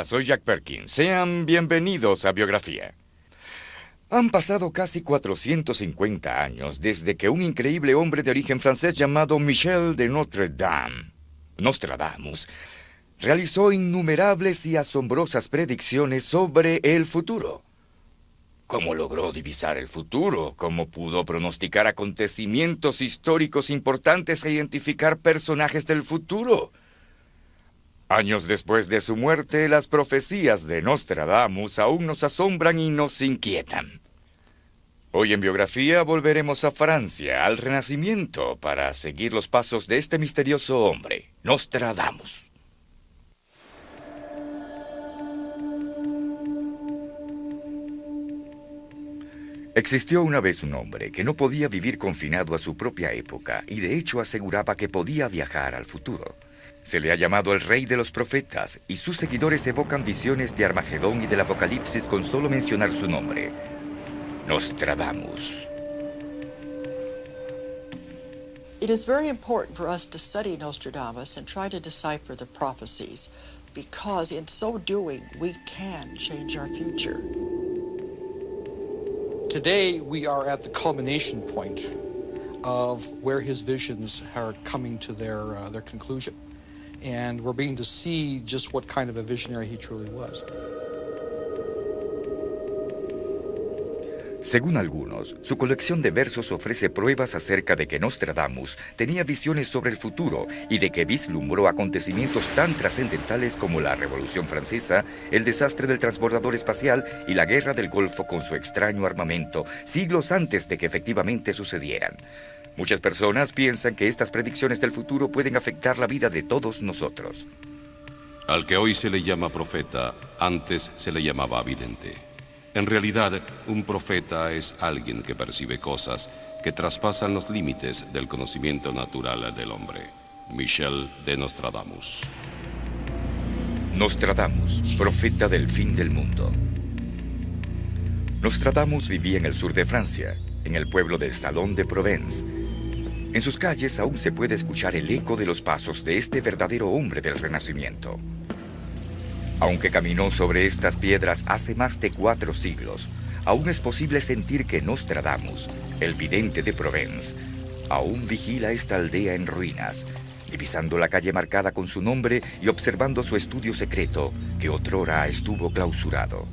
Hola, soy Jack Perkins. Sean bienvenidos a Biografía. Han pasado casi 450 años desde que un increíble hombre de origen francés llamado Michel de Notre Dame, Nostradamus, realizó innumerables y asombrosas predicciones sobre el futuro. ¿Cómo logró divisar el futuro? ¿Cómo pudo pronosticar acontecimientos históricos importantes e identificar personajes del futuro? Años después de su muerte, las profecías de Nostradamus aún nos asombran y nos inquietan. Hoy en Biografía volveremos a Francia, al Renacimiento, para seguir los pasos de este misterioso hombre, Nostradamus. Existió una vez un hombre que no podía vivir confinado a su propia época y de hecho aseguraba que podía viajar al futuro. Se le ha llamado el rey de los profetas y sus seguidores evocan visiones de Armagedón y del Apocalipsis con solo mencionar su nombre, Nostradamus. It is very important for us to study Nostradamus and try to decipher the prophecies, because in so doing, we can change our future. Today, we are at the culmination point of where his visions are coming to their conclusion. And we're beginning to see just what kind of a visionary he truly was. Según algunos, su colección de versos ofrece pruebas acerca de que Nostradamus tenía visiones sobre el futuro y de que vislumbró acontecimientos tan trascendentales como la Revolución Francesa, el desastre del transbordador espacial y la Guerra del Golfo con su extraño armamento, siglos antes de que efectivamente sucedieran. Muchas personas piensan que estas predicciones del futuro pueden afectar la vida de todos nosotros. Al que hoy se le llama profeta, antes se le llamaba vidente. En realidad, un profeta es alguien que percibe cosas que traspasan los límites del conocimiento natural del hombre. Michel de Nostradamus. Nostradamus, profeta del fin del mundo. Nostradamus vivía en el sur de Francia, en el pueblo de Salon de Provence. En sus calles aún se puede escuchar el eco de los pasos de este verdadero hombre del Renacimiento. Aunque caminó sobre estas piedras hace más de 4 siglos, aún es posible sentir que Nostradamus, el vidente de Provence, aún vigila esta aldea en ruinas, divisando la calle marcada con su nombre y observando su estudio secreto que otrora estuvo clausurado.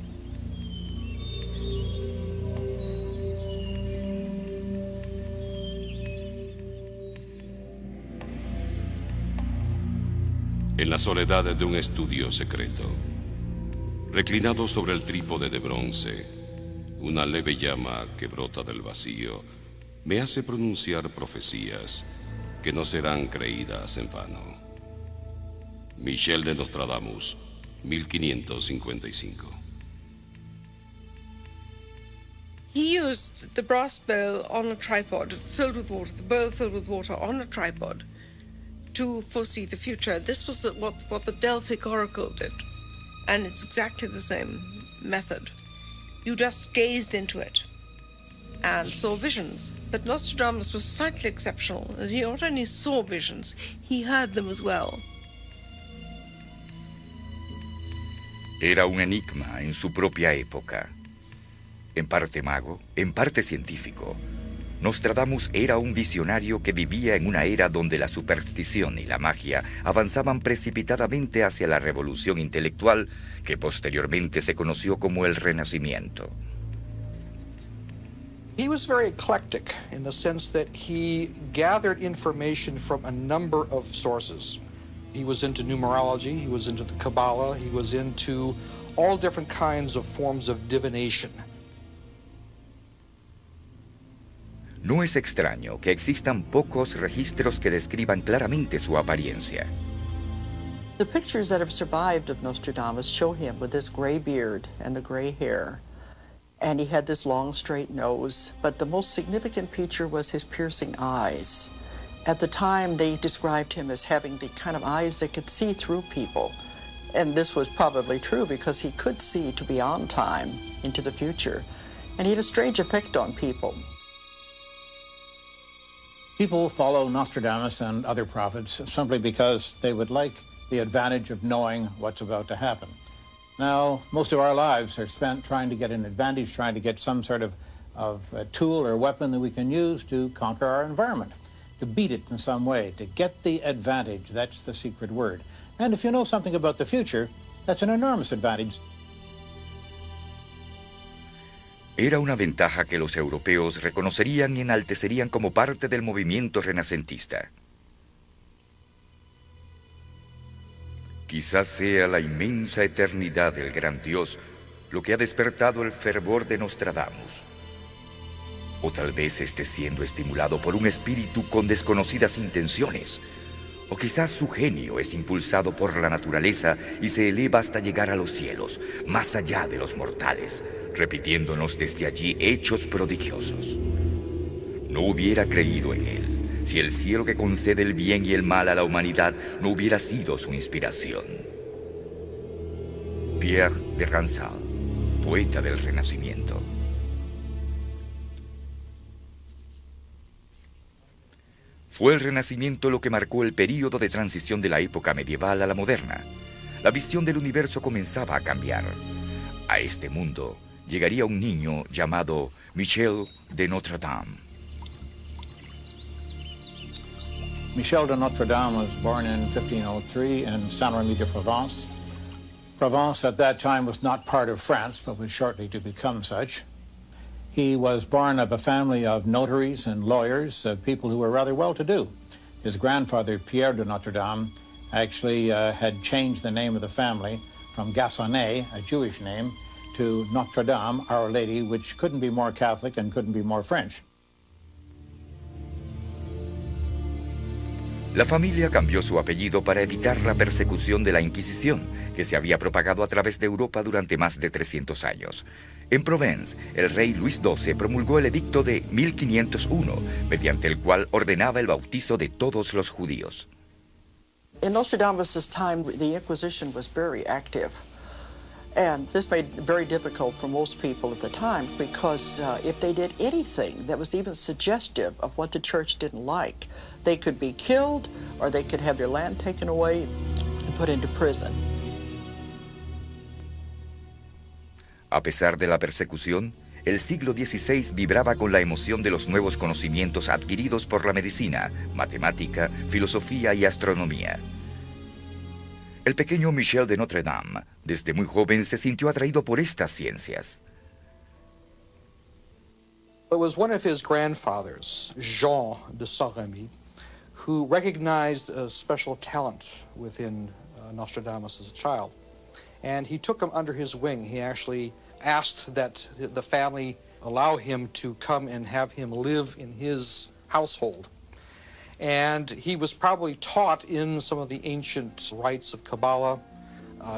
En la soledad de un estudio secreto, reclinado sobre el trípode de bronce, una leve llama que brota del vacío me hace pronunciar profecías que no serán creídas en vano. Michel de Nostradamus, 1555. He used the brass bowl on a tripod filled with water, the bowl filled with water on a tripod, to foresee the future. This was what the Delphic oracle did, and it's exactly the same method. You just gazed into it and saw visions. But Nostradamus was slightly exceptional. He not only saw visions, he heard them as well. Era un enigma en su propia época. En parte mago, en parte científico, Nostradamus era un visionario que vivía en una era donde la superstición y la magia avanzaban precipitadamente hacia la revolución intelectual que posteriormente se conoció como el Renacimiento. He was very eclectic in the sense that he gathered information from a number of sources. He was into numerology, he was into the Kabbalah, he was into all different kinds of forms of divination. No es extraño que existan pocos registros que describan claramente su apariencia. The pictures that have survived of Nostradamus show him with this gray beard and the gray hair. And he had this long, straight nose. But the most significant feature was his piercing eyes. At the time, they described him as having the kind of eyes that could see through people. And this was probably true because he could see to beyond time into the future. And he had a strange effect on people. People follow Nostradamus and other prophets simply because they would like the advantage of knowing what's about to happen. Now, most of our lives are spent trying to get an advantage, trying to get some sort of tool or weapon that we can use to conquer our environment, to beat it in some way, to get the advantage. That's the secret word. And if you know something about the future, that's an enormous advantage. Era una ventaja que los europeos reconocerían y enaltecerían como parte del movimiento renacentista. Quizás sea la inmensa eternidad del gran Dios lo que ha despertado el fervor de Nostradamus. O tal vez esté siendo estimulado por un espíritu con desconocidas intenciones. O quizás su genio es impulsado por la naturaleza y se eleva hasta llegar a los cielos, más allá de los mortales, repitiéndonos desde allí hechos prodigiosos. No hubiera creído en él si el cielo que concede el bien y el mal a la humanidad no hubiera sido su inspiración. Pierre de Ransal, poeta del Renacimiento. Fue el Renacimiento lo que marcó el período de transición de la época medieval a la moderna. La visión del universo comenzaba a cambiar. A este mundo llegaría un niño llamado Michel de Notre Dame. Michel de Notre Dame was born in 1503 in Saint-Rémy-de-Provence. Provence at that time was not part of France, but was shortly to become such. He was born of a family of notaries and lawyers, people who were rather well-to-do. His grandfather, Pierre de Notre Dame, actually had changed the name of the family from Gassonet, a Jewish name, to Notre Dame, Our Lady, which couldn't be more Catholic and couldn't be more French. La familia cambió su apellido para evitar la persecución de la Inquisición, que se había propagado a través de Europa durante más de 300 años. En Provence, el rey Luis XII promulgó el edicto de 1501, mediante el cual ordenaba el bautizo de todos los judíos. In Nostradamus' time, the Inquisition was very active. And this made it very difficult for most people at the time because if they did anything that was even suggestive of what the church didn't like, they could be killed or they could have their land taken away and put into prison. A pesar de la persecución, el siglo XVI vibraba con la emoción de los nuevos conocimientos adquiridos por la medicina, matemática, filosofía y astronomía. El pequeño Michel de Notre Dame, desde muy joven, se sintió atraído por estas ciencias. It was one of his grandfathers, Jean de Saint-Rémy, who recognized a special talent within Nostradamus as a child. And he took him under his wing. He actually asked that the family allow him to come and have him live in his household. And he was probably taught in some of the ancient rites of Kabbalah,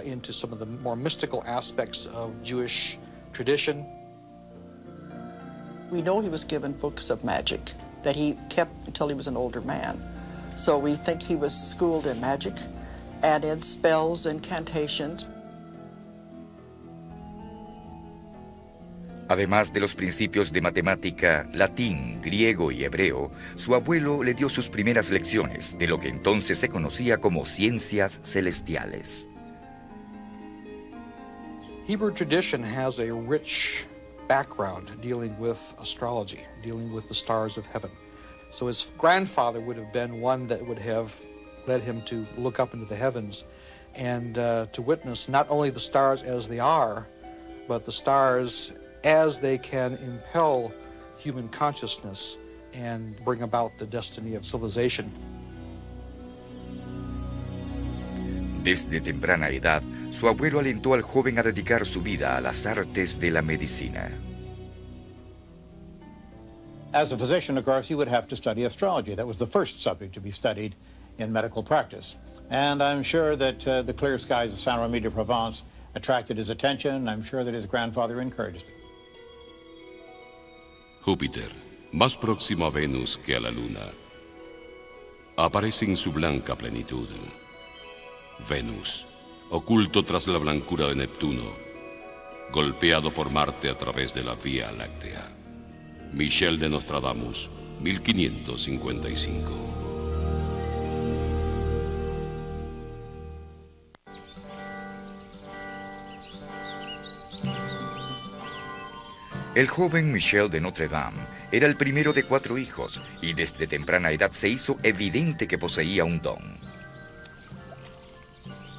into some of the more mystical aspects of Jewish tradition. We know he was given books of magic that he kept until he was an older man. So we think he was schooled in magic and in spells, incantations. Además de los principios de matemática, latín, griego y hebreo, su abuelo le dio sus primeras lecciones de lo que entonces se conocía como ciencias celestiales. Hebrew tradition has a rich background dealing with astrology, dealing with the stars of heaven. So his grandfather would have been one that would have led him to look up into the heavens and to witness not only the stars as they are, but the stars as they can impel human consciousness and bring about the destiny of civilization. Desde temprana edad, su abuelo alentó al joven a dedicar su vida a las artes de la medicina. As a physician, of course, he would have to study astrology. That was the first subject to be studied in medical practice. And I'm sure that the clear skies of Saint-Rémy-de-Provence attracted his attention. I'm sure that his grandfather encouraged it. Júpiter, más próximo a Venus que a la Luna, aparece en su blanca plenitud. Venus, oculto tras la blancura de Neptuno, golpeado por Marte a través de la Vía Láctea. Michel de Nostradamus, 1555. El joven Michel de Notre Dame era el primero de 4 hijos y desde temprana edad se hizo evidente que poseía un don.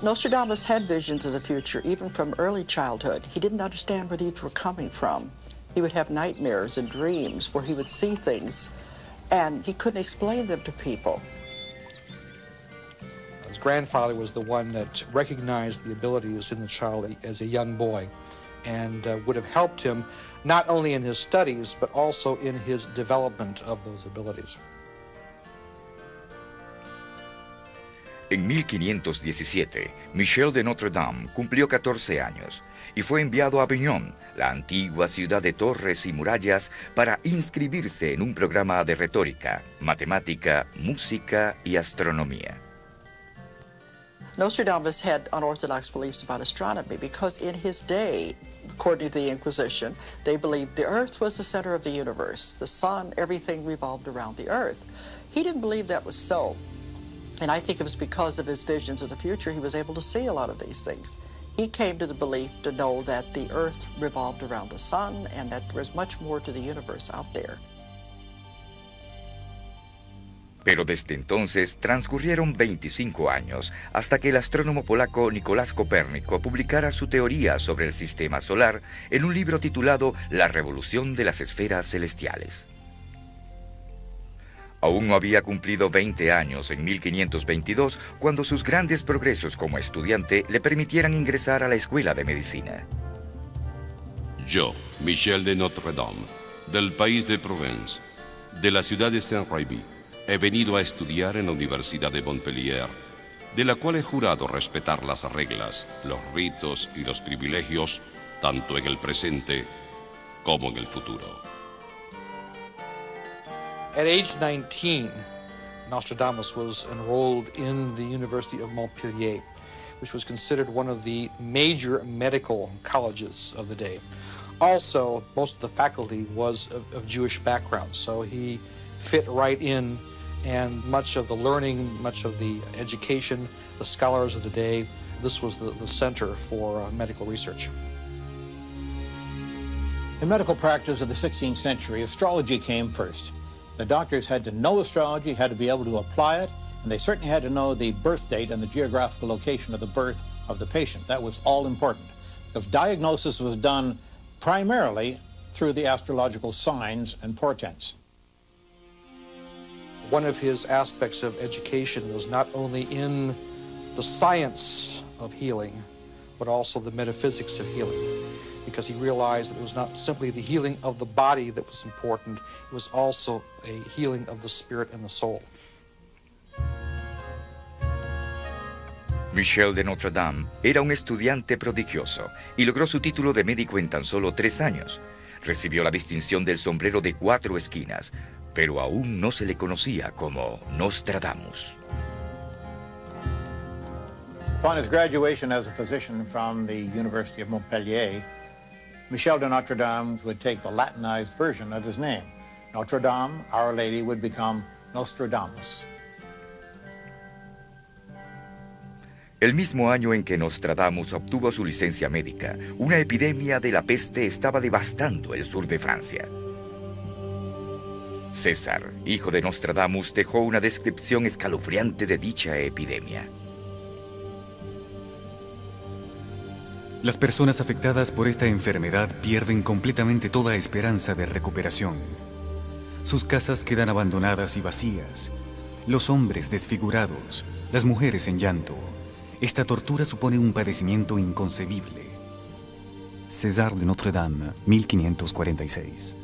Nostradamus had visions of the future even from early childhood. He didn't understand where these were coming from. He would have nightmares and dreams where he would see things and he couldn't explain them to people. His grandfather was the one that recognized the abilities in the child as a young boy and would have helped him not only in his studies but also in his development of those abilities. En 1517, Michel de Notre Dame cumplió 14 años y fue enviado a Avignon, la antigua ciudad de torres y murallas, para inscribirse en un programa de retórica, matemática, música y astronomía. Nostradamus had unorthodox beliefs about astronomy because in his day, according to the Inquisition, they believed the Earth was the center of the universe. The sun, everything revolved around the Earth. He didn't believe that was so. And I think it was because of his visions of the future he was able to see a lot of these things. He came to the belief to know that the Earth revolved around the sun and that there was much more to the universe out there. Pero desde entonces transcurrieron 25 años hasta que el astrónomo polaco Nicolás Copérnico publicara su teoría sobre el sistema solar en un libro titulado La revolución de las esferas celestiales. Aún no había cumplido 20 años en 1522 cuando sus grandes progresos como estudiante le permitieran ingresar a la escuela de medicina. Yo, Michel de Notre Dame, del país de Provence, de la ciudad de Saint-Rémy, he venido a estudiar en la Universidad de Montpellier, de la cual he jurado respetar las reglas, los ritos y los privilegios, tanto en el presente como en el futuro. At age 19, Nostradamus was enrolled in the University of Montpellier, which was considered one of the major medical colleges of the day. Also, most of the faculty was of Jewish background, so he fit right in, and much of the learning, much of the education, the scholars of the day, this was the center for medical research. In medical practice of the 16th century, astrology came first. The doctors had to know astrology, had to be able to apply it, and they certainly had to know the birth date and the geographical location of the birth of the patient. That was all important, because diagnosis was done primarily through the astrological signs and portents. One of his aspects of education was not only in the science of healing, but also the metaphysics of healing, because he realized that it was not simply the healing of the body that was important, it was also a healing of the spirit and the soul. Michel de Notre Dame era un estudiante prodigioso y logró su título de médico en tan solo 3 años. Recibió la distinción del sombrero de 4 esquinas, pero aún no se le conocía como Nostradamus. Upon his graduation as a physician from the University of Montpellier, Michel de Notre Dame would take the Latinized version of his name. Notre Dame, Our Lady, would become Nostradamus. El mismo año en que Nostradamus obtuvo su licencia médica, una epidemia de la peste estaba devastando el sur de Francia. César, hijo de Nostradamus, dejó una descripción escalofriante de dicha epidemia. Las personas afectadas por esta enfermedad pierden completamente toda esperanza de recuperación. Sus casas quedan abandonadas y vacías, los hombres desfigurados, las mujeres en llanto. Esta tortura supone un padecimiento inconcebible. César de Notre Dame, 1546.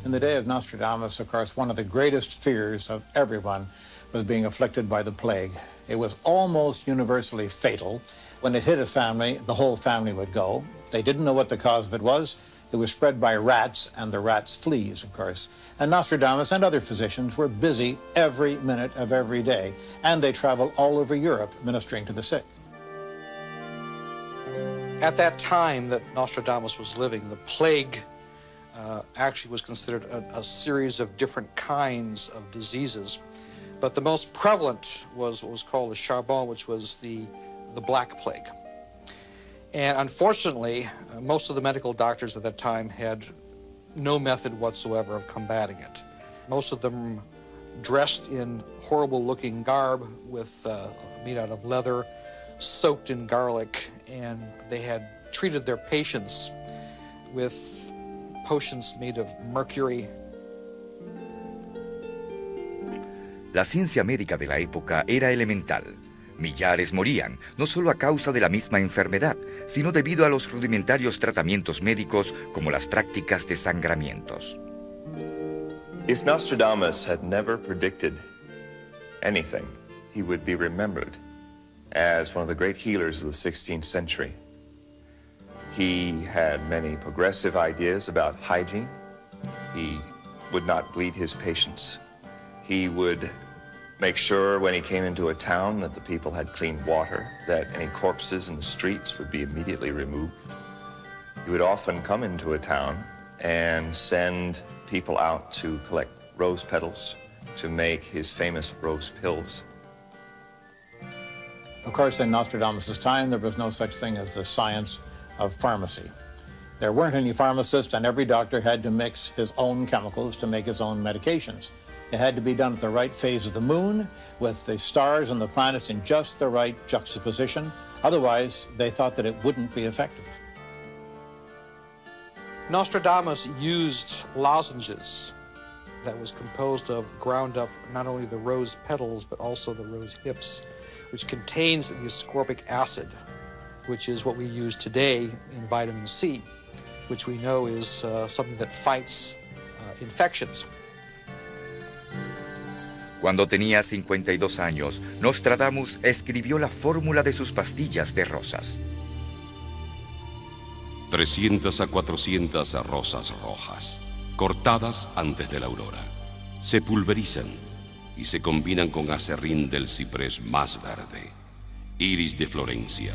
In the day of Nostradamus, of course, one of the greatest fears of everyone was being afflicted by the plague. It was almost universally fatal. When it hit a family, the whole family would go. They didn't know what the cause of it was. It was spread by rats, and the rats fleas, of course. And Nostradamus and other physicians were busy every minute of every day, and they traveled all over Europe ministering to the sick. At that time that Nostradamus was living, the plague actually was considered a series of different kinds of diseases. But the most prevalent was what was called the charbon, which was the Black Plague. And unfortunately, most of the medical doctors at that time had no method whatsoever of combating it. Most of them dressed in horrible-looking garb made out of leather, soaked in garlic, and they had treated their patients with potions made of mercury. La ciencia médica de la época era elemental. Millares morían, no solo a causa de la misma enfermedad, sino debido a los rudimentarios tratamientos médicos como las prácticas de sangramientos. If Nostradamus had never predicted anything, he would be remembered as one of the great healers of the 16th century. He had many progressive ideas about hygiene. He would not bleed his patients. He would make sure when he came into a town that the people had clean water, that any corpses in the streets would be immediately removed. He would often come into a town and send people out to collect rose petals to make his famous rose pills. Of course, in Nostradamus' time, there was no such thing as the science of pharmacy. There weren't any pharmacists, and every doctor had to mix his own chemicals to make his own medications. It had to be done at the right phase of the moon, with the stars and the planets in just the right juxtaposition. Otherwise, they thought that it wouldn't be effective. Nostradamus used lozenges that was composed of ground up not only the rose petals, but also the rose hips, which contains the ascorbic acid, which is what we use today in vitamin C, which we know is something that fights infections. Cuando tenía 52 años, Nostradamus escribió la fórmula de sus pastillas de rosas. 300 a 400 rosas rojas, cortadas antes de la aurora, se pulverizan y se combinan con acerrín del ciprés más verde, iris de Florencia,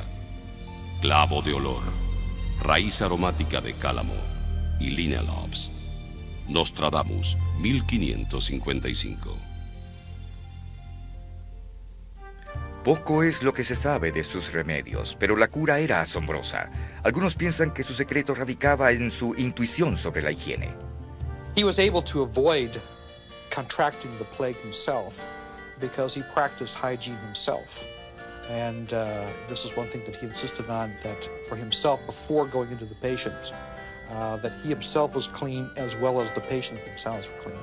clavo de olor, raíz aromática de cálamo y linealops. Nostradamus, 1555. Poco es lo que se sabe de sus remedios, pero la cura era asombrosa. Algunos piensan que su secreto radicaba en su intuición sobre la higiene. He was able to avoid contracting the plague himself because he practiced hygiene himself. And this is one thing that he insisted on, that for himself, before going into the patient, that he himself was clean as well as the patient themselves were clean.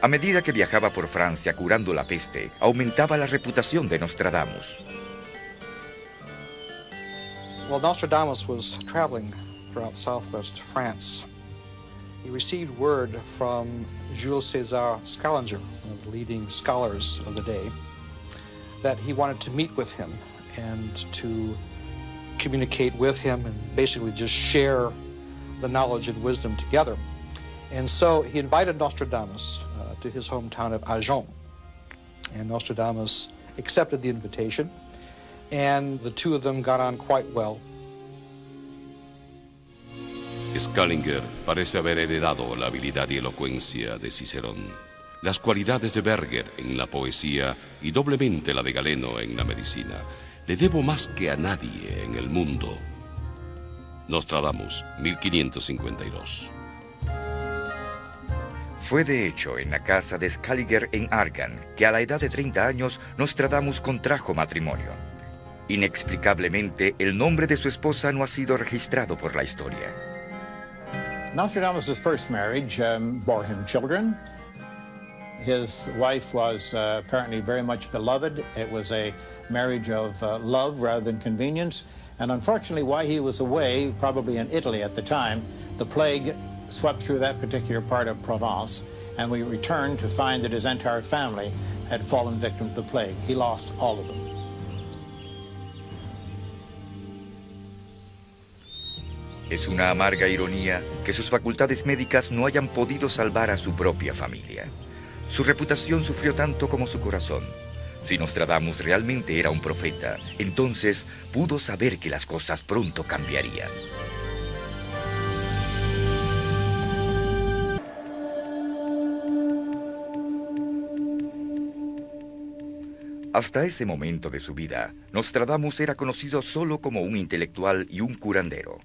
A medida que viajaba por Francia curando la peste, aumentaba la reputación de Nostradamus. While Nostradamus was traveling throughout southwest France, he received word from Jules César Scaliger, one of the leading scholars of the day, that he wanted to meet with him and to communicate with him and basically just share the knowledge and wisdom together. And so he invited Nostradamus to his hometown of Agen. And Nostradamus accepted the invitation, and the two of them got on quite well. Scaliger parece haber heredado la habilidad y elocuencia de Cicerón, las cualidades de Berger en la poesía y doblemente la de Galeno en la medicina. Le debo más que a nadie en el mundo. Nostradamus, 1552. Fue de hecho en la casa de Scaliger en Argan que a la edad de 30 años Nostradamus contrajo matrimonio. Inexplicablemente, el nombre de su esposa no ha sido registrado por la historia. Nostradamus' first marriage bore him children. His wife was apparently very much beloved. It was a marriage of love rather than convenience. And unfortunately, while he was away, probably in Italy at the time, the plague swept through that particular part of Provence, and we returned to find that his entire family had fallen victim to the plague. He lost all of them. Es una amarga ironía que sus facultades médicas no hayan podido salvar a su propia familia. Su reputación sufrió tanto como su corazón. Si Nostradamus realmente era un profeta, entonces pudo saber que las cosas pronto cambiarían. Hasta ese momento de su vida, Nostradamus era conocido solo como un intelectual y un curandero.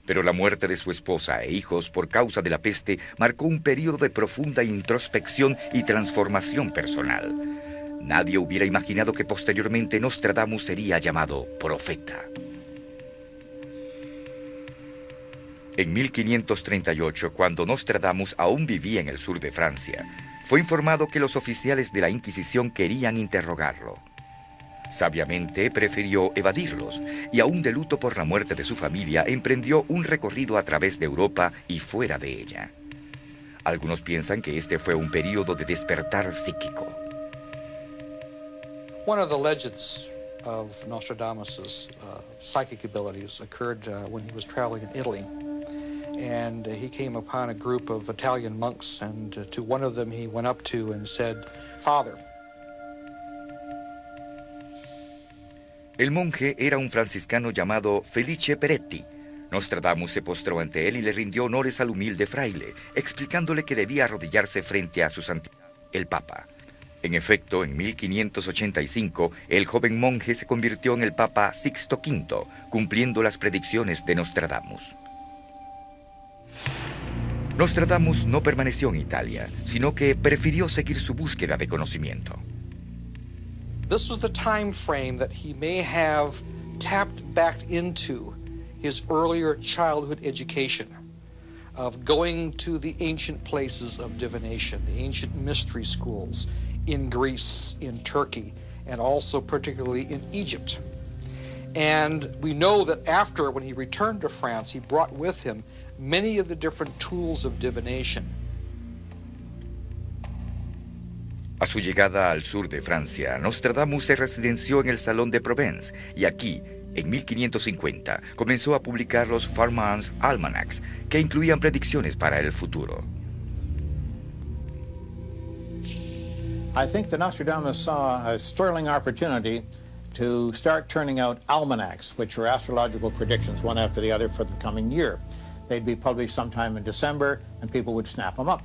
Pero la muerte de su esposa e hijos por causa de la peste marcó un periodo de profunda introspección y transformación personal. Nadie hubiera imaginado que posteriormente Nostradamus sería llamado profeta. En 1538, cuando Nostradamus aún vivía en el sur de Francia, fue informado que los oficiales de la Inquisición querían interrogarlo. Sabiamente prefirió evadirlos y, aún de luto por la muerte de su familia, emprendió un recorrido a través de Europa y fuera de ella. Algunos piensan que este fue un periodo de despertar psíquico. One of the legends of Nostradamus' psychic abilities occurred when he was traveling in Italy. And he came upon a group of Italian monks, and to one of them he went up to and said, "Father." El monje era un franciscano llamado Felice Peretti. Nostradamus se postró ante él y le rindió honores al humilde fraile, explicándole que debía arrodillarse frente a su santidad, el Papa. En efecto, en 1585, el joven monje se convirtió en el Papa Sixto V, cumpliendo las predicciones de Nostradamus. Nostradamus no permaneció en Italia, sino que prefirió seguir su búsqueda de conocimiento. This was the time frame that he may have tapped back into his earlier childhood education of going to the ancient places of divination, the ancient mystery schools in Greece, in Turkey, and also particularly in Egypt. And we know that after, when he returned to France, he brought with him many of the different tools of divination. A su llegada al sur de Francia, Nostradamus se residenció en el Salón de Provence y aquí, en 1550, comenzó a publicar los Farman's Almanacs, que incluían predicciones para el futuro. I think that Nostradamus saw a sterling opportunity to start turning out almanacs, which were astrological predictions, one after the other for the coming year. They'd be published sometime in December, and people would snap them up.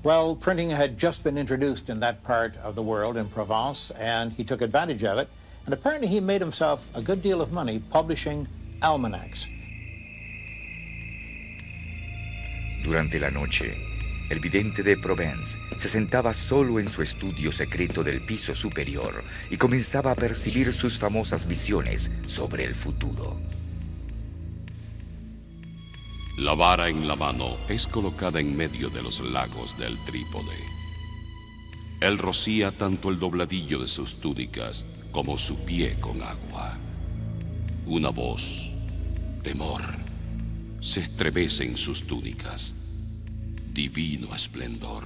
Well, printing had just been introduced in that part of the world, in Provence, and he took advantage of it. And apparently he made himself a good deal of money publishing almanacs. Durante la noche, el vidente de Provence se sentaba solo en su estudio secreto del piso superior y comenzaba a percibir sus famosas visiones sobre el futuro. La vara en la mano es colocada en medio de los lagos del trípode. Él rocía tanto el dobladillo de sus túnicas como su pie con agua. Una voz, temor, se estremece en sus túnicas. Divino esplendor.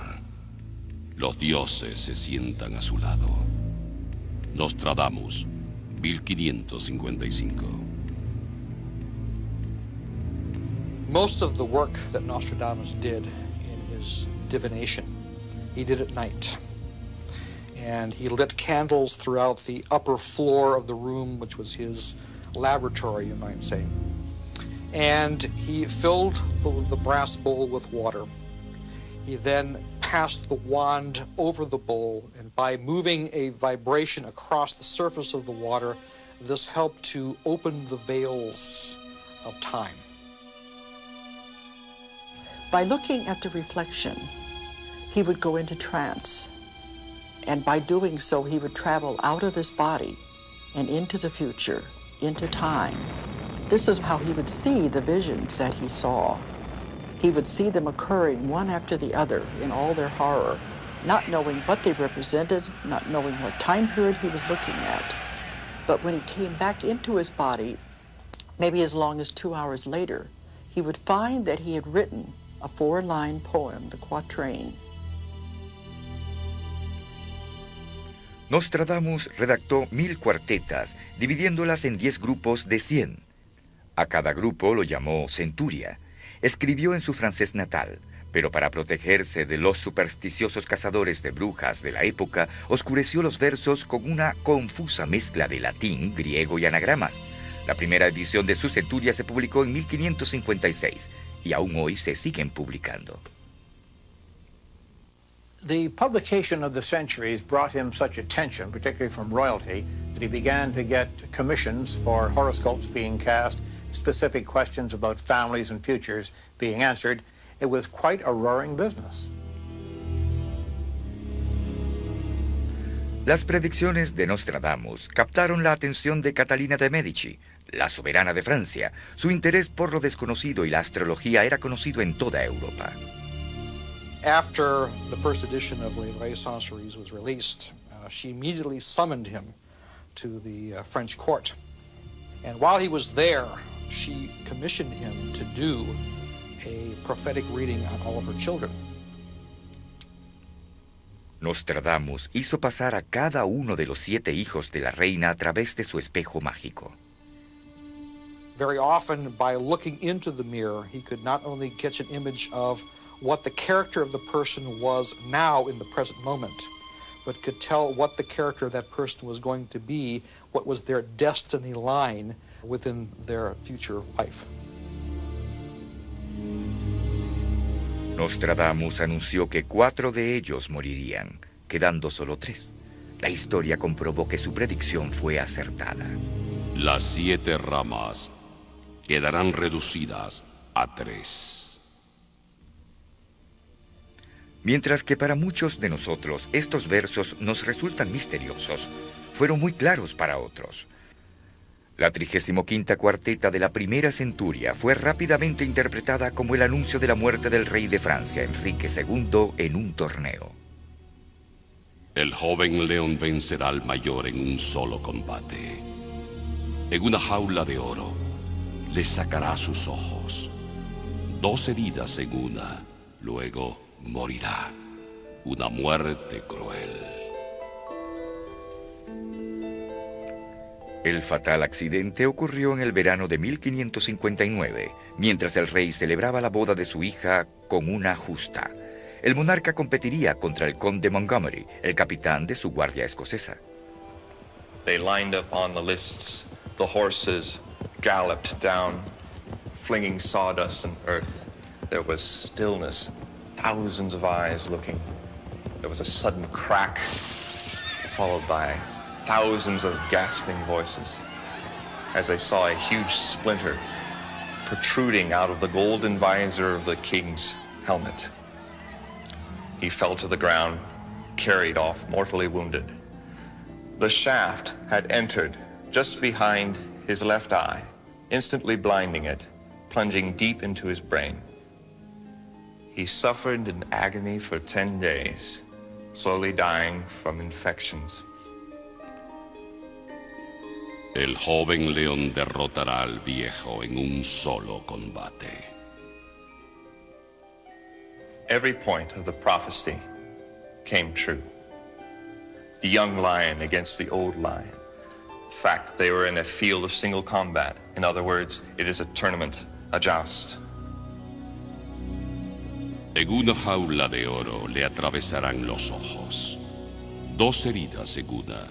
Los dioses se sientan a su lado. Nostradamus, 1555. Most of the work that Nostradamus did in his divination, he did at night. And he lit candles throughout the upper floor of the room, which was his laboratory, you might say. And he filled the brass bowl with water. He then passed the wand over the bowl, and by moving a vibration across the surface of the water, this helped to open the veils of time. By looking at the reflection, he would go into trance. And by doing so, he would travel out of his body and into the future, into time. This is how he would see the visions that he saw. He would see them occurring one after the other in all their horror, not knowing what they represented, not knowing what time period he was looking at. But when he came back into his body, maybe as long as 2 hours later, he would find that he had written a 4-line poem, the quatrain. Nostradamus redactó 1000 cuartetas, dividiéndolas en 10 grupos de 100. A cada grupo lo llamó centuria. Escribió en su francés natal, pero para protegerse de los supersticiosos cazadores de brujas de la época, oscureció los versos con una confusa mezcla de latín, griego y anagramas. La primera edición de su centuria se publicó en 1556 y aún hoy se siguen publicando. The publication of the centuries brought him such attention, particularly from royalty, that he began to get commissions for horoscopes being cast, specific questions about families and futures being answered. It was quite a roaring business. Las predicciones de Nostradamus captaron la atención de Catalina de Medici, la soberana de Francia. Su interés por lo desconocido y la astrología era conocido en toda Europa. After the first edition of Les Vraies Sorceries was released, she immediately summoned him to the French court. And while he was there, she commissioned him to do a prophetic reading on all of her children. Nostradamus hizo pasar a cada uno de los 7 hijos de la reina a través de su espejo mágico. Very often, by looking into the mirror, he could not only catch an image of what the character of the person was now in the present moment, but could tell what the character of that person was going to be, what was their destiny line within their future life. Nostradamus anunció que 4 de ellos morirían, quedando solo 3. La historia comprobó que su predicción fue acertada. Las 7 ramas quedarán reducidas a 3. Mientras que para muchos de nosotros estos versos nos resultan misteriosos, fueron muy claros para otros. La 35ª cuarteta de la primera centuria fue rápidamente interpretada como el anuncio de la muerte del rey de Francia, Enrique II, en un torneo. El joven león vencerá al mayor en un solo combate. En una jaula de oro le sacará sus ojos. 2 heridas en una, luego morirá. Una muerte cruel. El fatal accidente ocurrió en el verano de 1559, mientras el rey celebraba la boda de su hija con una justa. El monarca competiría contra el conde Montgomery, el capitán de su guardia escocesa. They lined up on the lists. The horses galloped down, flinging sawdust and earth. There was stillness, thousands of eyes looking. There was a sudden crack, followed by thousands of gasping voices, as they saw a huge splinter protruding out of the golden visor of the king's helmet. He fell to the ground, carried off, mortally wounded. The shaft had entered just behind his left eye, instantly blinding it, plunging deep into his brain. He suffered in agony for 10 days, slowly dying from infections. El joven león derrotará al viejo en un solo combate. Every point of the prophecy came true. The young lion against the old lion. In fact, they were in a field of single combat. In other words, it is a tournament, a joust. En una jaula de oro le atravesarán los ojos. 2 heridas en una.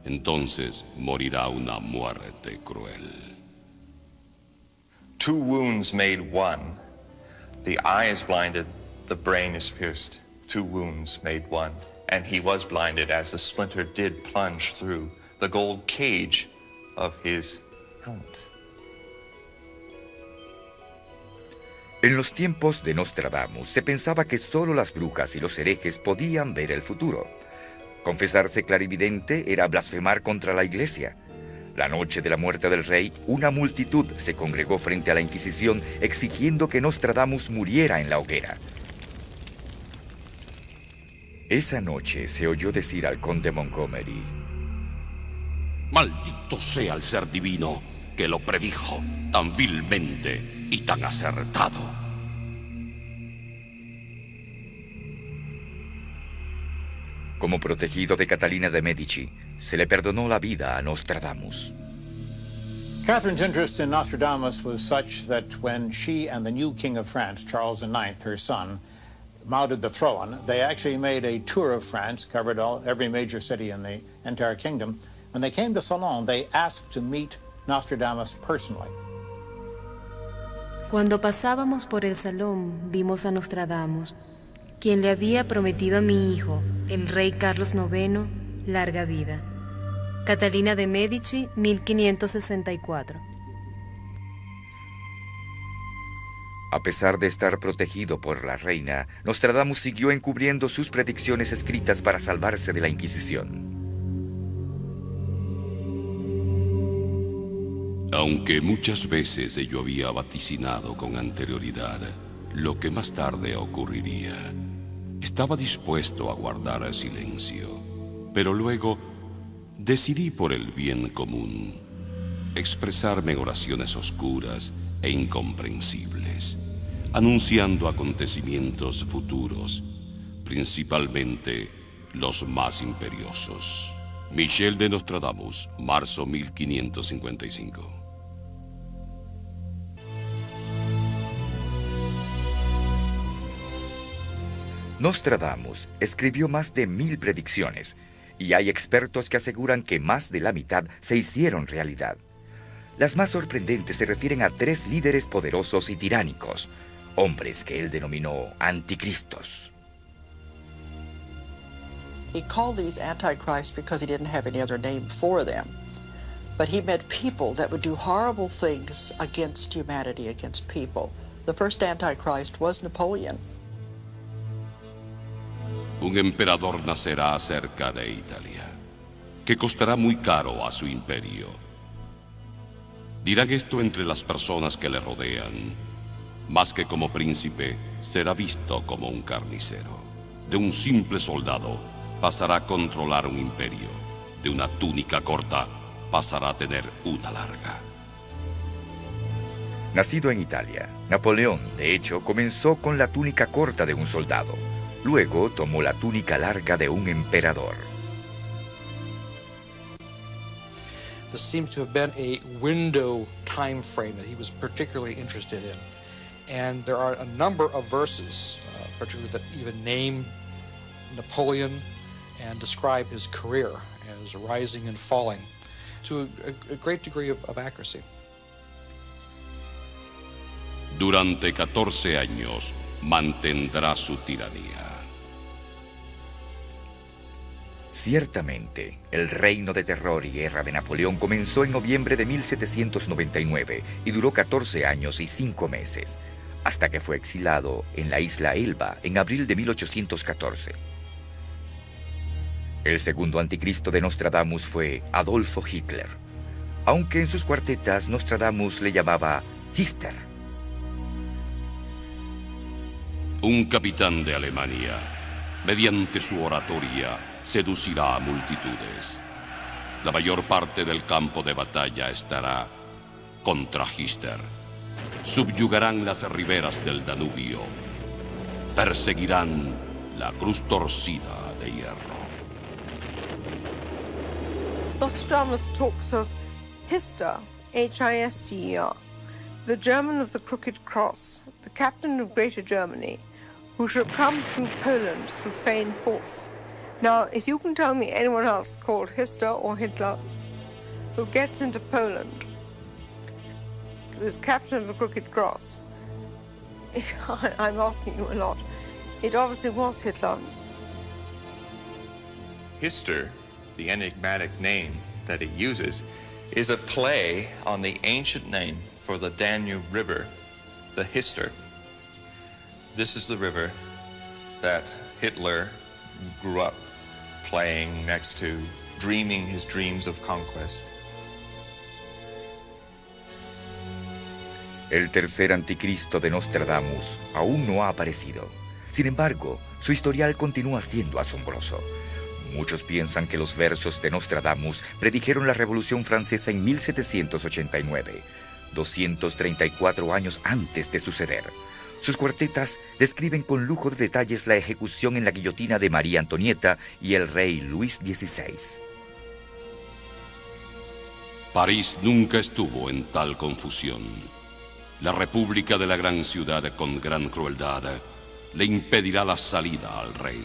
Entonces morirá una muerte cruel. 2 wounds made 1. The eye is blinded, the brain is pierced. 2 wounds made 1. And he was blinded as the splinter did plunge through the gold cage of his helmet. En los tiempos de Nostradamus se pensaba que solo las brujas y los herejes podían ver el futuro. Confesarse clarividente era blasfemar contra la iglesia. La noche de la muerte del rey, una multitud se congregó frente a la Inquisición exigiendo que Nostradamus muriera en la hoguera. Esa noche se oyó decir al conde Montgomery: Maldito sea el ser divino que lo predijo tan vilmente y tan acertado. Como protegido de Catalina de Medici, se le perdonó la vida a Nostradamus. Catherine's interest in Nostradamus was such that when she and the new King of France, Charles IX, her son, mounted the throne, they actually made a tour of France, covered every major city in the entire kingdom. When they came to Salon, they asked to meet Nostradamus personally. Cuando pasábamos por el salón, vimos a Nostradamus. quien le había prometido a mi hijo, el rey Carlos IX, larga vida. Catalina de Medici, 1564. A pesar de estar protegido por la reina, Nostradamus siguió encubriendo sus predicciones escritas para salvarse de la Inquisición. Aunque muchas veces ello había vaticinado con anterioridad lo que más tarde ocurriría, estaba dispuesto a guardar silencio. Pero luego decidí, por el bien común, expresarme en oraciones oscuras e incomprensibles, anunciando acontecimientos futuros, principalmente los más imperiosos. Michel de Nostradamus, marzo 1555. Nostradamus escribió más de 1000 predicciones, y hay expertos que aseguran que más de la mitad se hicieron realidad. Las más sorprendentes se refieren a 3 líderes poderosos y tiránicos, hombres que él denominó anticristos. He called these Antichrists because he didn't have any other name for them. But he meant people that would do horrible things against humanity, against people. The first Antichrist was Napoleon. Un emperador nacerá cerca de Italia, que costará muy caro a su imperio. Dirán esto entre las personas que le rodean. Más que como príncipe, será visto como un carnicero. De un simple soldado, pasará a controlar un imperio. De una túnica corta, pasará a tener una larga. Nacido en Italia, Napoleón, de hecho, comenzó con la túnica corta de un soldado. Luego tomó la túnica larga de un emperador. This seems to have been a window time frame that he was particularly interested in. And there are a number of verses, particularly that even name Napoleon and describe his career as rising and falling to a great degree of accuracy. Durante 14 años mantendrá su tiranía. Ciertamente, el reino de terror y guerra de Napoleón comenzó en noviembre de 1799 y duró 14 años y 5 meses, hasta que fue exilado en la isla Elba en abril de 1814. El segundo anticristo de Nostradamus fue Adolfo Hitler, aunque en sus cuartetas Nostradamus le llamaba Hister. Un capitán de Alemania, mediante su oratoria, seducirá a multitudes. La mayor parte del campo de batalla estará contra Hister. Subyugarán las riberas del Danubio. Perseguirán la cruz torcida de hierro. Nostradamus talks of Hister, H-I-S-T-E-R, the German of the Crooked Cross, the captain of Greater Germany, who shall come from Poland through feigned force. Now, if you can tell me anyone else called Hister or Hitler who gets into Poland, who's captain of the Crooked Cross, I'm asking you a lot. It obviously was Hitler. Hister, the enigmatic name that it uses, is a play on the ancient name for the Danube River, the Hister. This is the river that Hitler grew up playing next to, dreaming his dreams of conquest. El tercer anticristo de Nostradamus aún no ha aparecido. Sin embargo, su historial continúa siendo asombroso. Muchos piensan que los versos de Nostradamus predijeron la Revolución Francesa en 1789, 234 años antes de suceder. Sus cuartetas describen con lujo de detalles la ejecución en la guillotina de María Antonieta y el rey Luis XVI. París nunca estuvo en tal confusión. La república de la gran ciudad, con gran crueldad, le impedirá la salida al rey.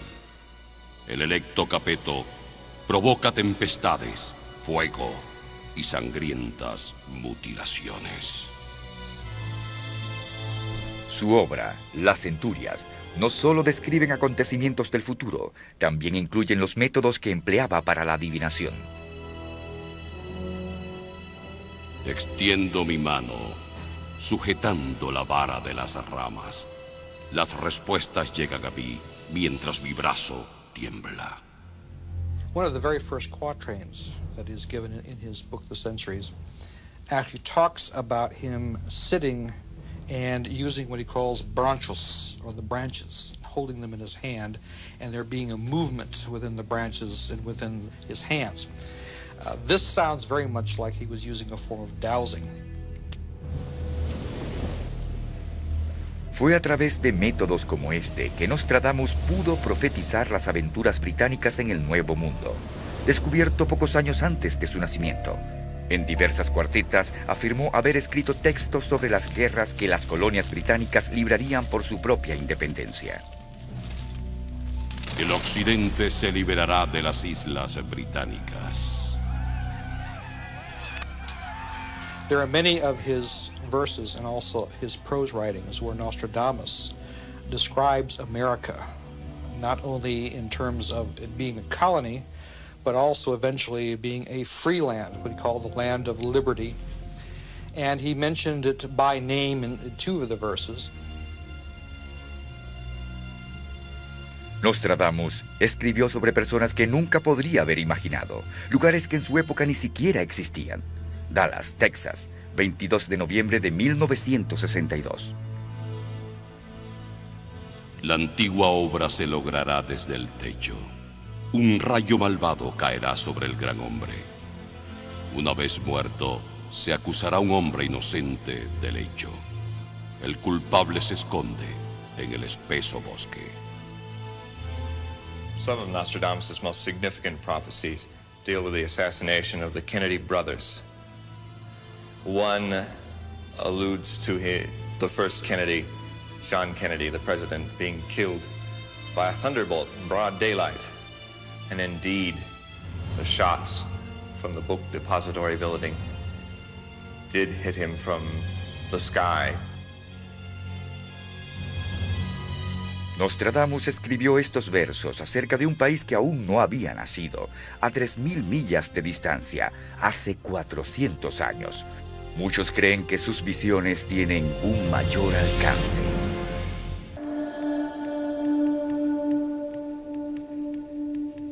El electo Capeto provoca tempestades, fuego y sangrientas mutilaciones. Su obra, Las Centurias, No solo describen acontecimientos del futuro, también incluyen los métodos que empleaba para la adivinación. Extiendo mi mano, sujetando la vara de las ramas. Las respuestas llegan a mí mientras mi brazo tiembla. One of the very first quatrains that is given in his book, The Centuries, actually talks about him sitting and using what he calls branchos, or the branches, holding them in his hand, and there being a movement within the branches and within his hands. This sounds very much like he was using a form of dowsing. Fue a través de métodos como este que Nostradamus pudo profetizar las aventuras británicas en el Nuevo Mundo, descubierto pocos años antes de su nacimiento. En diversas cuartetas afirmó haber escrito textos sobre las guerras que las colonias británicas librarían por su propia independencia. El occidente se liberará de las islas británicas. There are many of his verses and also his prose writings where Nostradamus describes America, not only in terms of it being a colony, but also eventually being a free land, what he called the land of liberty. And he mentioned it by name in two of the verses. Nostradamus escribió sobre personas que nunca podría haber imaginado, lugares que en su época ni siquiera existían. Dallas, Texas, 22 de noviembre de 1962. La antigua obra se logrará desde el techo. Un rayo malvado caerá sobre el gran hombre. Una vez muerto, se acusará a un hombre inocente del hecho. El culpable se esconde en el espeso bosque. Some of Nostradamus' most significant prophecies deal with the assassination of the Kennedy brothers. One alludes to the first Kennedy, John Kennedy, the president, being killed by a thunderbolt in broad daylight. And indeed, the shots from the book depository building did hit him from the sky. Nostradamus escribió estos versos acerca de un país que aún no había nacido, a 3.000 millas de distancia, hace 400 años. Muchos creen que sus visiones tienen un mayor alcance.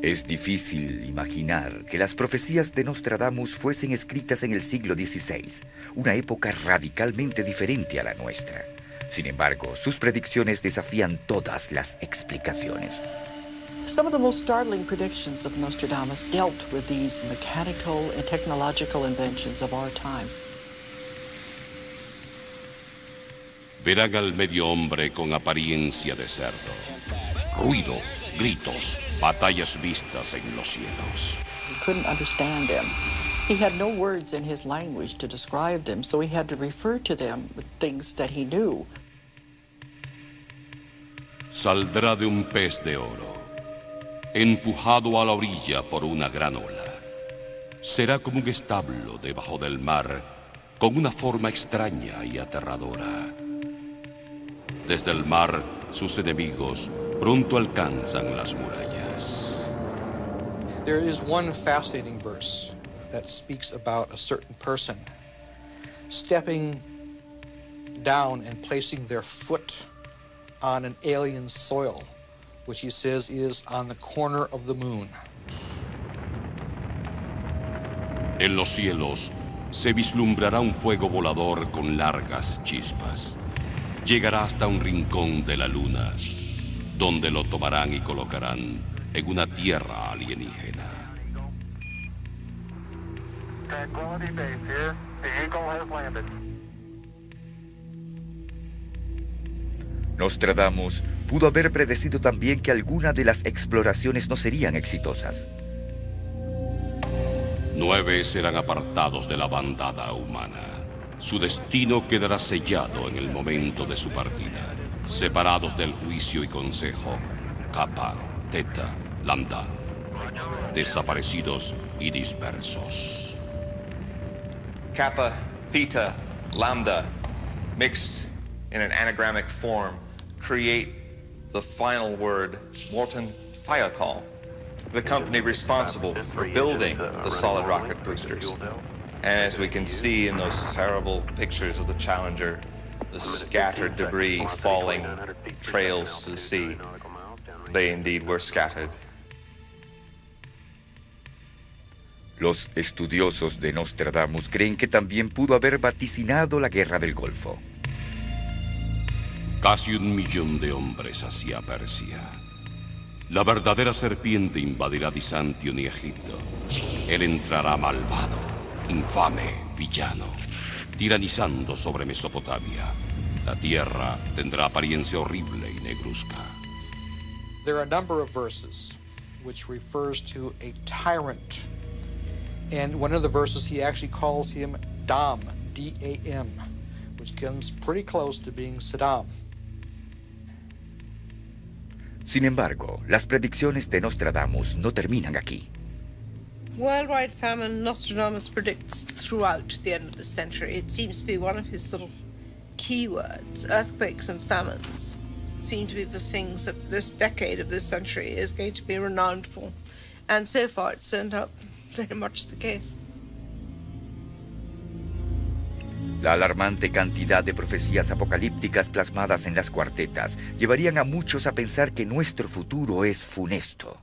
Es difícil imaginar que las profecías de Nostradamus fuesen escritas en el siglo XVI, una época radicalmente diferente a la nuestra. Sin embargo, sus predicciones desafían todas las explicaciones. Some of the most startling predictions of Nostradamus dealt with these mechanical and technological inventions of our time. Verán al medio hombre con apariencia de cerdo. Ruido, gritos, batallas vistas en los cielos. He couldn't understand them. He had no words in his language to describe them, so he had to refer to them with things that he knew. Saldrá de un pez de oro, empujado a la orilla por una gran ola. Será como un establo debajo del mar, con una forma extraña y aterradora. Desde el mar, sus enemigos pronto alcanzan las murallas. There is one fascinating verse that speaks about a certain person stepping down and placing their foot on an alien soil, which he says is on the corner of the moon. En los cielos se vislumbrará un fuego volador con largas chispas. Llegará hasta un rincón de la luna, donde lo tomarán y colocarán en una tierra alienígena. Tranquility Base here. The Eagle has landed. Nostradamus pudo haber predecido también que algunas de las exploraciones no serían exitosas. 9 serán apartados de la bandada humana. Su destino quedará sellado en el momento de su partida, separados del juicio y consejo, Kappa, Theta, Lambda, desaparecidos y dispersos. Kappa, Theta, Lambda, mixed in an anagrammic form, create the final word, Morton Firecall, the company responsible for building the solid rocket boosters. And as we can see in those terrible pictures of the Challenger, the scattered debris falling trails to the sea, they indeed were scattered. Los estudiosos de Nostradamus creen que también pudo haber vaticinado la Guerra del Golfo. Casi 1 millón de hombres hacia Persia. La verdadera serpiente invadirá Bizantion y Egipto. Él entrará malvado, infame, villano, tiranizando sobre Mesopotamia. La tierra tendrá apariencia horrible y negruzca. There are a number of verses which refers to a tyrant. And one of the verses he actually calls him Dam, D-A-M, which comes pretty close to being Saddam. Sin embargo, las predicciones de Nostradamus no terminan aquí. Worldwide famine, Nostradamus predicts throughout the end of the century. It seems to be one of his sort of keywords. Earthquakes and famines seem to be the things that this decade of this century is going to be renowned for. And so far it's turned out very much the case. La alarmante cantidad de profecías apocalípticas plasmadas en las cuartetas llevarían a muchos a pensar que nuestro futuro es funesto.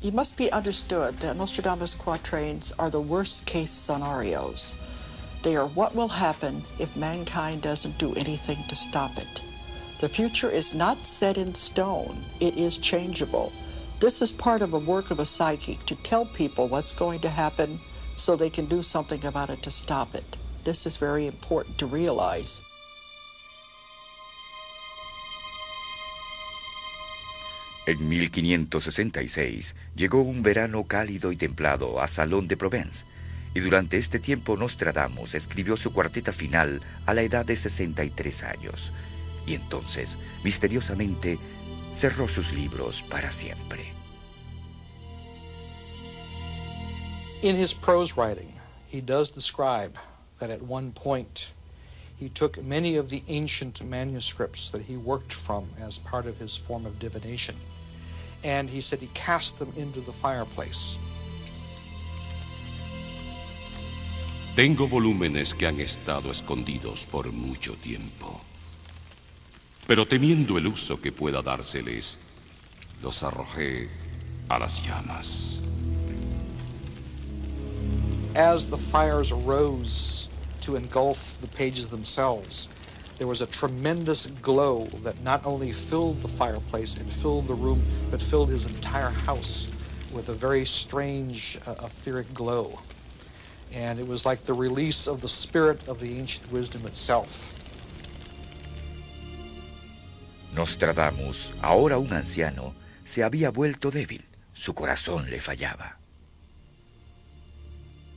It must be understood that Nostradamus quatrains are the worst case scenarios. They are what will happen if mankind doesn't do anything to stop it. The future is not set in stone, it is changeable. This is part of a work of a psychic to tell people what's going to happen so they can do something about it to stop it. This is very important to realize. En 1566 llegó un verano cálido y templado a Salon de Provence, y durante este tiempo Nostradamus escribió su cuarteta final a la edad de 63 años, y entonces, misteriosamente, cerró sus libros para siempre. In his prose writing, he does describe that at one point he took many of the ancient manuscripts that he worked from as part of his form of divination, and he said he cast them into the fireplace. Tengo volúmenes que han estado escondidos por mucho tiempo, pero temiendo el uso que pueda dárseles, los arrojé a las llamas. As the fires arose to engulf the pages themselves, there was a tremendous glow that not only filled the fireplace and filled the room, but filled his entire house with a very strange, etheric glow. And it was like the release of the spirit of the ancient wisdom itself. Nostradamus, ahora un anciano, se había vuelto débil. Su corazón le fallaba.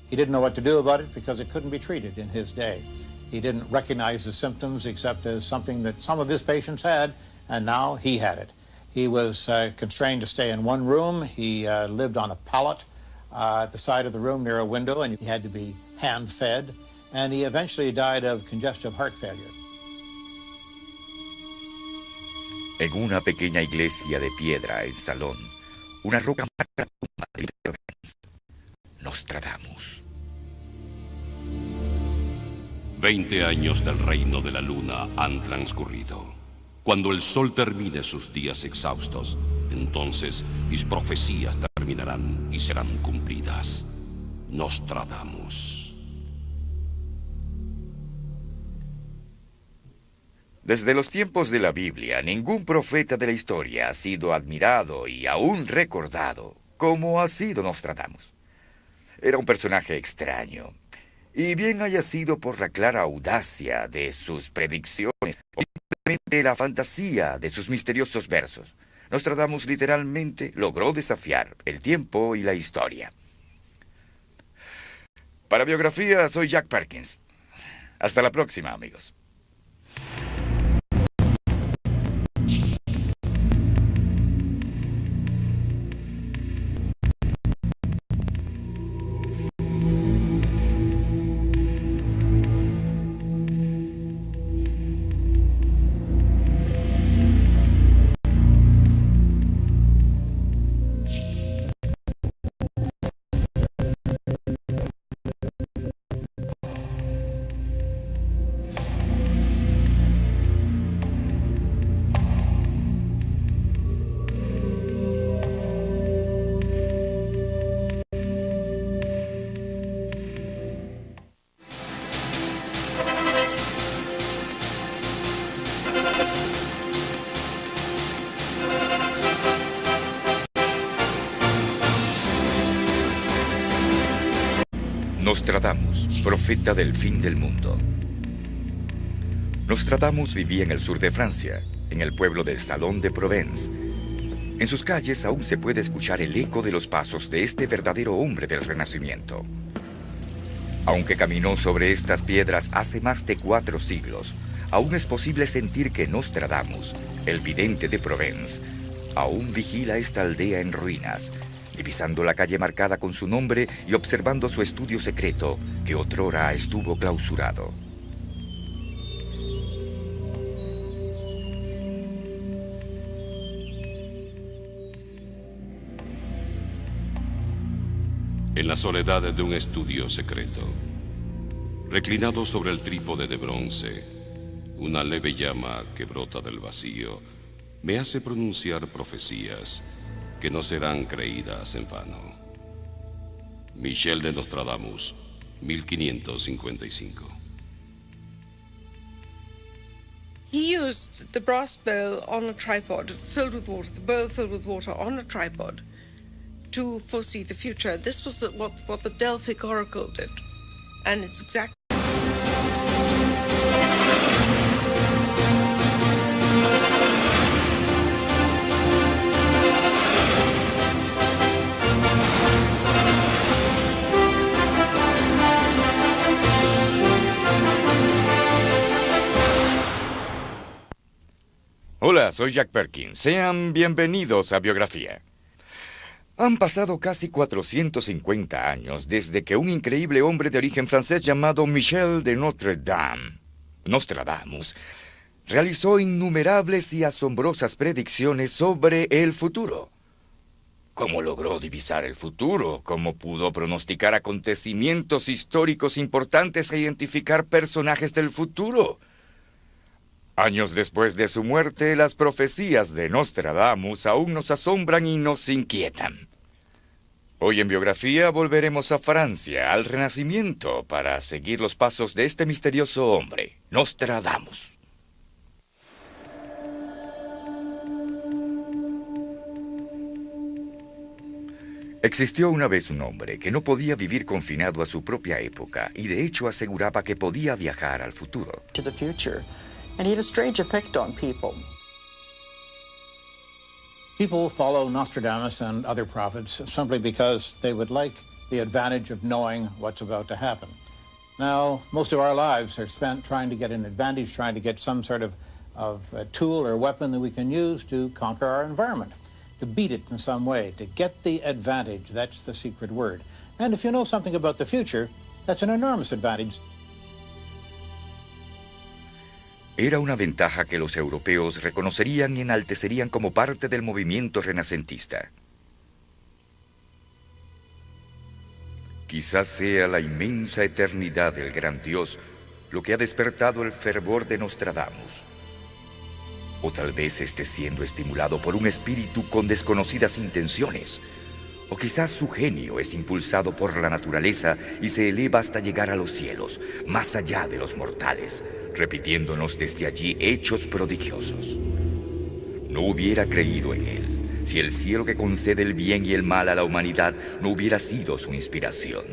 He didn't know what to do about it because it couldn't be treated in his day. He didn't recognize the symptoms except as something that some of his patients had, and now he had it. He was constrained to stay in one room. He lived on a pallet at the side of the room near a window, and he had to be hand-fed, and he eventually died of congestive heart failure. En una pequeña iglesia de piedra en Salón, una roca marca la tumba de Nostradamus. 20 años del reino de la luna han transcurrido. Cuando el sol termine sus días exhaustos, entonces mis profecías terminarán y serán cumplidas. Nostradamus. Desde los tiempos de la Biblia, ningún profeta de la historia ha sido admirado y aún recordado como ha sido Nostradamus. Era un personaje extraño, y bien haya sido por la clara audacia de sus predicciones o simplemente la fantasía de sus misteriosos versos, Nostradamus literalmente logró desafiar el tiempo y la historia. Para Biografía, soy Jack Perkins. Hasta la próxima, amigos. Nostradamus, profeta del fin del mundo. Nostradamus vivía en el sur de Francia, en el pueblo del Salon de Provence. En sus calles aún se puede escuchar el eco de los pasos de este verdadero hombre del Renacimiento. Aunque caminó sobre estas piedras hace más de 4 siglos, aún es posible sentir que Nostradamus, el vidente de Provence, aún vigila esta aldea en ruinas, divisando la calle marcada con su nombre y observando su estudio secreto que otrora estuvo clausurado. En la soledad de un estudio secreto, reclinado sobre el trípode de bronce, una leve llama que brota del vacío me hace pronunciar profecías que no serán creídas en vano. Michel de Nostradamus, 1555. He used the brass bell on a tripod filled with water, the bowl filled with water on a tripod, to foresee the future. This was what the Delphic Oracle did, and it's exactly. Hola, soy Jack Perkins. Sean bienvenidos a Biografía. Han pasado casi 450 años desde que un increíble hombre de origen francés llamado Michel de Notre Dame, Nostradamus, realizó innumerables y asombrosas predicciones sobre el futuro. ¿Cómo logró divisar el futuro? ¿Cómo pudo pronosticar acontecimientos históricos importantes e identificar personajes del futuro? Años después de su muerte, las profecías de Nostradamus aún nos asombran y nos inquietan. Hoy en Biografía volveremos a Francia, al Renacimiento, para seguir los pasos de este misterioso hombre, Nostradamus. Existió una vez un hombre que no podía vivir confinado a su propia época y de hecho aseguraba que podía viajar al futuro. To the future. And he had a strange effect on people. People follow Nostradamus and other prophets simply because they would like the advantage of knowing what's about to happen. Now, most of our lives are spent trying to get an advantage, trying to get some sort of a tool or weapon that we can use to conquer our environment, to beat it in some way, to get the advantage. That's the secret word. And if you know something about the future, that's an enormous advantage. Era una ventaja que los europeos reconocerían y enaltecerían como parte del movimiento renacentista. Quizás sea la inmensa eternidad del gran Dios lo que ha despertado el fervor de Nostradamus. O tal vez esté siendo estimulado por un espíritu con desconocidas intenciones. O quizás su genio es impulsado por la naturaleza y se eleva hasta llegar a los cielos, más allá de los mortales, repitiéndonos desde allí hechos prodigiosos. No hubiera creído en él si el cielo que concede el bien y el mal a la humanidad no hubiera sido su inspiración.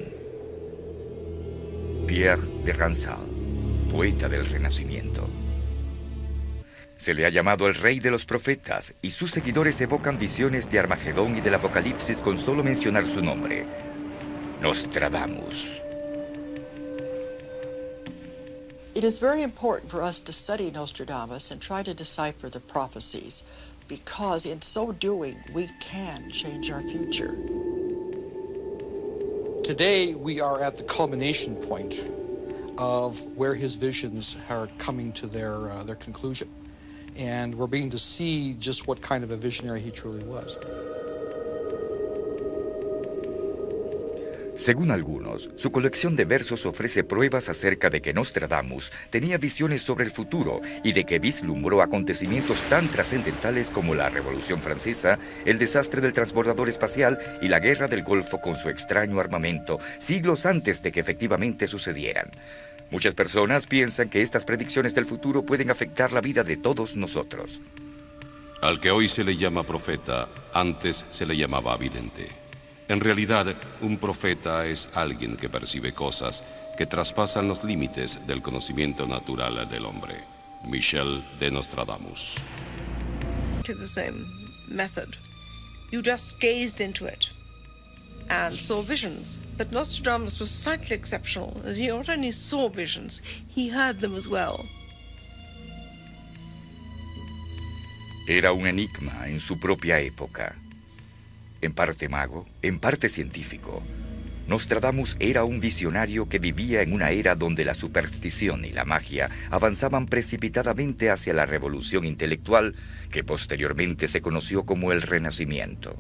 Pierre de Ransal, poeta del Renacimiento. Se le ha llamado el rey de los profetas y sus seguidores evocan visiones de Armagedón y del Apocalipsis con solo mencionar su nombre, Nostradamus. It is very important for us to study Nostradamus and try to decipher the prophecies, because in so doing, we can change our future. Today, we are at the culmination point of where his visions are coming to their conclusion. And we're beginning to see just what kind of a visionary he truly was. Según algunos, su colección de versos ofrece pruebas acerca de que Nostradamus tenía visiones sobre el futuro y de que vislumbró acontecimientos tan trascendentales como la Revolución Francesa, el desastre del transbordador espacial y la Guerra del Golfo con su extraño armamento, siglos antes de que efectivamente sucedieran. Muchas personas piensan que estas predicciones del futuro pueden afectar la vida de todos nosotros. Al que hoy se le llama profeta, antes se le llamaba vidente. En realidad, un profeta es alguien que percibe cosas que traspasan los límites del conocimiento natural del hombre. Michel de Nostradamus. The same method. You just gazed into it and saw visions. But Nostradamus was slightly exceptional. He not only saw visions, he heard them as well. Era un enigma en su propia época. En parte mago, en parte científico, Nostradamus era un visionario que vivía en una era donde la superstición y la magia avanzaban precipitadamente hacia la revolución intelectual que posteriormente se conoció como el Renacimiento.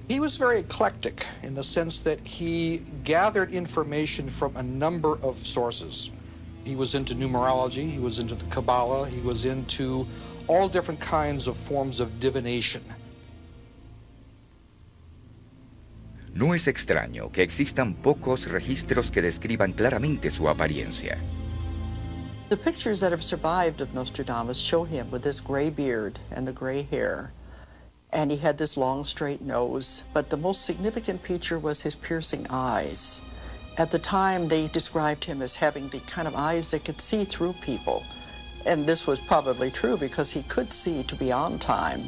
He was very eclectic in the sense that he gathered information from a number of sources. He was into numerology, he was into the Kabbalah, he was into all different kinds of forms of divination. No es extraño que existan pocos registros que describan claramente su apariencia. The pictures that have survived of Nostradamus show him with this gray beard and the gray hair. And he had this long, straight nose. But the most significant feature was his piercing eyes. At the time, they described him as having the kind of eyes that could see through people. And this was probably true because he could see to beyond time.